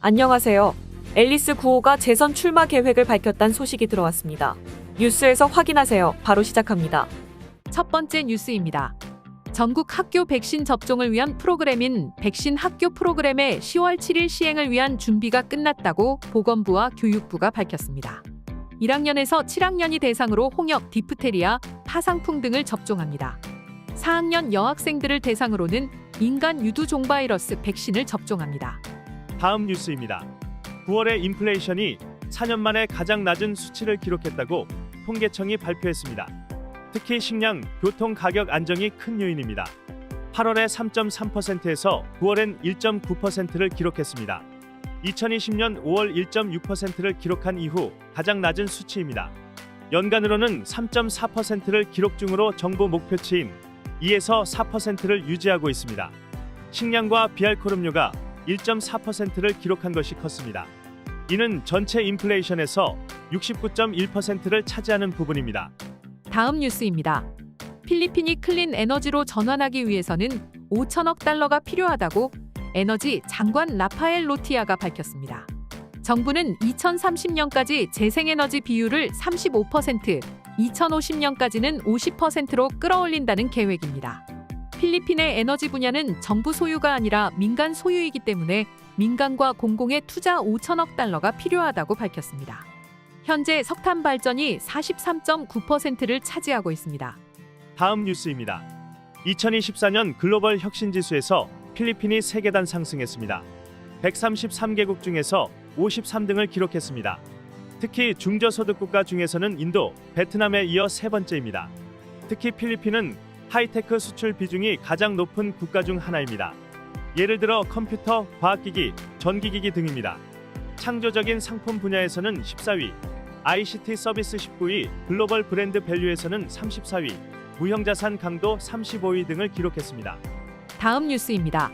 안녕하세요. 앨리스 구호가 재선 출마 계획을 밝혔다는 소식이 들어왔습니다. 뉴스에서 확인하세요. 바로 시작합니다. 첫 번째 뉴스입니다. 전국 학교 백신 접종을 위한 프로그램인 백신 학교 프로그램의 10월 7일 시행을 위한 준비가 끝났다고 보건부와 교육부가 밝혔습니다. 1학년에서 7학년이 대상으로 홍역, 디프테리아, 파상풍 등을 접종합니다. 4학년 여학생들을 대상으로는 인간 유두종 바이러스 백신을 접종합니다. 다음 뉴스입니다. 9월에 인플레이션이 4년 만에 가장 낮은 수치를 기록했다고 통계청이 발표했습니다. 특히 식량, 교통 가격 안정이 큰 요인입니다. 8월에 3.3%에서 9월엔 1.9%를 기록했습니다. 2020년 5월 1.6%를 기록한 이후 가장 낮은 수치입니다. 연간으로는 3.4%를 기록 중으로 정부 목표치인 2에서 4%를 유지하고 있습니다. 식량과 비알코올 음료가 1.4%를 기록한 것이 컸습니다. 이는 전체 인플레이션에서 69.1%를 차지하는 부분입니다. 다음 뉴스입니다. 필리핀이 클린 에너지로 전환하기 위해서는 5천억 달러가 필요하다고 에너지 장관 라파엘 로티아가 밝혔습니다. 정부는 2030년까지 재생에너지 비율을 35%, 2050년까지는 50%로 끌어올린다는 계획입니다. 필리핀의 에너지 분야는 정부 소유가 아니라 민간 소유이기 때문에 민간과 공공의 투자 5천억 달러가 필요하다고 밝혔습니다. 현재 석탄 발전이 43.9%를 차지하고 있습니다. 다음 뉴스입니다. 2024년 글로벌 혁신 지수에서 필리핀이 3계단 상승했습니다. 133개국 중에서 53등을 기록했습니다. 특히 중저소득 국가 중에서는 인도, 베트남에 이어 세 번째입니다. 특히 필리핀은 하이테크 수출 비중이 가장 높은 국가 중 하나입니다. 예를 들어 컴퓨터, 과학기기, 전기기기 등입니다. 창조적인 상품 분야에서는 14위, ICT 서비스 19위, 글로벌 브랜드 밸류에서는 34위, 무형자산 강도 35위 등을 기록했습니다. 다음 다음 뉴스입니다.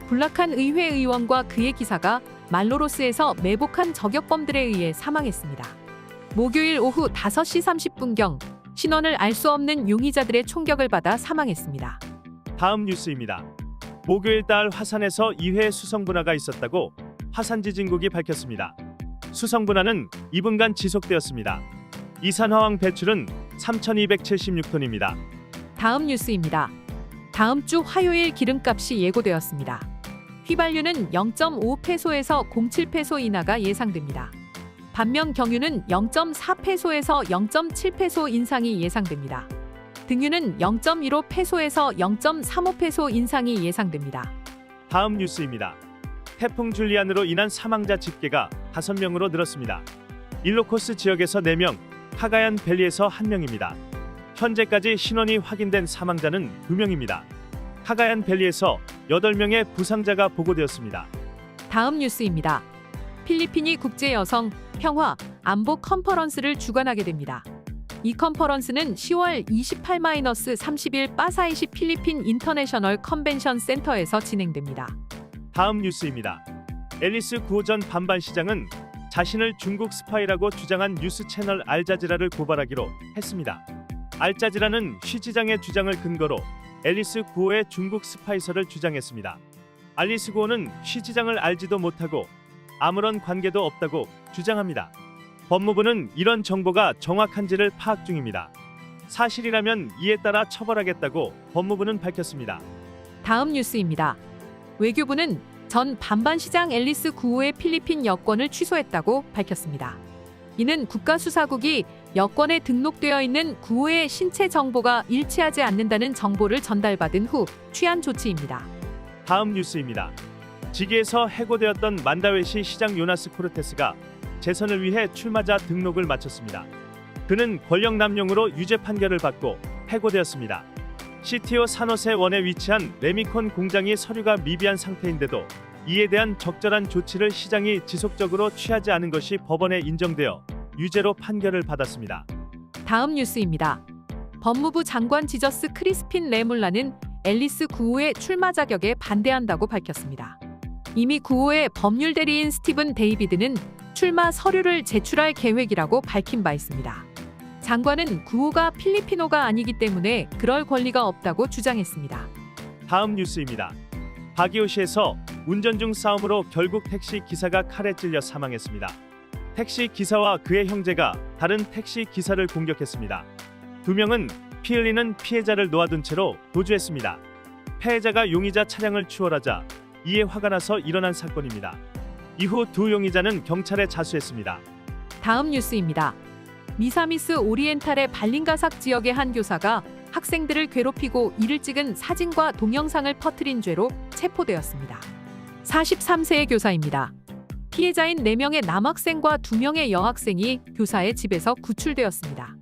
불락한 의회 의원과 그의 기사가 말로로스에서 매복한 저격범들에 의해 사망했습니다. 목요일 오후 5시 30분경 신원을 알 수 없는 용의자들의 총격을 받아 사망했습니다. 다음 뉴스입니다. 목요일 달 화산에서 2회 수성분화가 있었다고 화산지진국이 밝혔습니다. 수성분화는 2분간 지속되었습니다. 이산화황 배출은 3,276톤입니다. 다음 뉴스입니다. 다음 주 화요일 기름값이 예고되었습니다. 휘발유는 0.5페소에서 07페소 인하가 예상됩니다. 반면 경유는 0.4페소에서 0.7페소 인상이 예상됩니다. 등유는 0.15페소에서 0.35페소 인상이 예상됩니다. 다음 뉴스입니다. 태풍 줄리안으로 인한 사망자 집계가 5명으로 늘었습니다. 일로코스 지역에서 4명, 카가얀 밸리에서 1명입니다. 현재까지 신원이 확인된 사망자는 2명입니다. 카가얀 밸리에서 8명의 부상자가 보고되었습니다. 다음 뉴스입니다. 필리핀이 국제 여성 평화 안보 컨퍼런스를 주관하게 됩니다. 이 컨퍼런스는 10월 28-30일 파사이시 필리핀 인터내셔널 컨벤션 센터에서 진행됩니다. 다음 뉴스입니다. 앨리스 구호 전 반반 시장은 자신을 중국 스파이라고 주장한 뉴스 채널 알자지라를 고발하기로 했습니다. 알자지라는 쉬 지장의 주장을 근거로 앨리스 구호의 중국 스파이설을 주장했습니다. 앨리스 구호는 쉬 지장을 알지도 못하고 아무런 관계도 없다고 주장합니다. 법무부는 이런 정보가 정확한지를 파악 중입니다. 사실이라면 이에 따라 처벌하겠다고 법무부는 밝혔습니다. 다음 뉴스입니다. 외교부는 전 반반 시장 앨리스 구호의 필리핀 여권을 취소했다고 밝혔습니다. 이는 국가수사국이 여권에 등록되어 있는 구호의 신체 정보가 일치하지 않는다는 정보를 전달받은 후 취한 조치입니다. 다음 뉴스입니다. 직위에서 해고되었던 만다웨시 시장 요나스 코르테스가 재선을 위해 출마자 등록을 마쳤습니다. 그는 권력 남용으로 유죄 판결을 받고 해고되었습니다. CTO 산호세 원에 위치한 레미콘 공장이 서류가 미비한 상태인데도 이에 대한 적절한 조치를 시장이 지속적으로 취하지 않은 것이 법원에 인정되어 유죄로 판결을 받았습니다. 다음 뉴스입니다. 법무부 장관 지저스 크리스핀 레몰라는 앨리스 구호의 출마 자격에 반대한다고 밝혔습니다. 이미 구호의 법률 대리인 스티븐 데이비드는 출마 서류를 제출할 계획이라고 밝힌 바 있습니다. 장관은 구호가 필리핀어가 아니기 때문에 그럴 권리가 없다고 주장했습니다. 다음 뉴스입니다. 바기오시에서 운전 중 싸움으로 결국 택시 기사가 칼에 찔려 사망했습니다. 택시 기사와 그의 형제가 다른 택시 기사를 공격했습니다. 두 명은 피 흘리는 피해자를 놓아둔 채로 도주했습니다. 피해자가 용의자 차량을 추월하자 이에 화가 나서 일어난 사건입니다. 이후 두 용의자는 경찰에 자수했습니다. 다음 뉴스입니다. 미사미스 오리엔탈의 발린가삭 지역의 한 교사가 학생들을 괴롭히고 이를 찍은 사진과 동영상을 퍼뜨린 죄로 체포되었습니다. 43세의 교사입니다. 피해자인 4명의 남학생과 2명의 여학생이 교사의 집에서 구출되었습니다.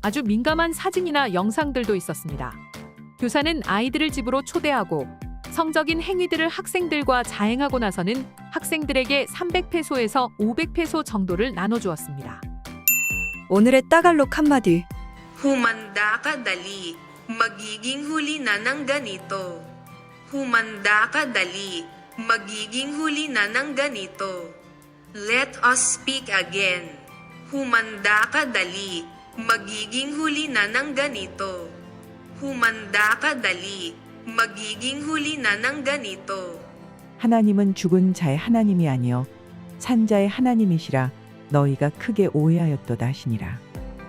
아주 민감한 사진이나 영상들도 있었습니다. 교사는 아이들을 집으로 초대하고 성적인 행위들을 학생들과 자행하고 나서는 학생들에게 300페소에서 500페소 정도를 나눠주었습니다. 오늘의 따갈록 한마디. Humanda ka dali, magiging huli na ng ganito. Humanda ka dali, magiging huli na ng ganito. Let us speak again. Humanda ka dali, magiging huli na ng ganito. Humanda ka dali, magiging huli na ng ganito. 하나님은 죽은 자의 하나님이 아니요 산 자의 하나님이시라 너희가 크게 오해하였도다 하시니라.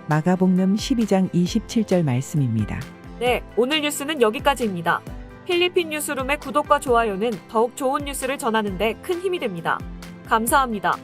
마가복음 12장 27절 말씀입니다. 네, 오늘 뉴스는 여기까지입니다. 필리핀 뉴스룸의 구독과 좋아요는 더욱 좋은 뉴스를 전하는 데 큰 힘이 됩니다. 감사합니다.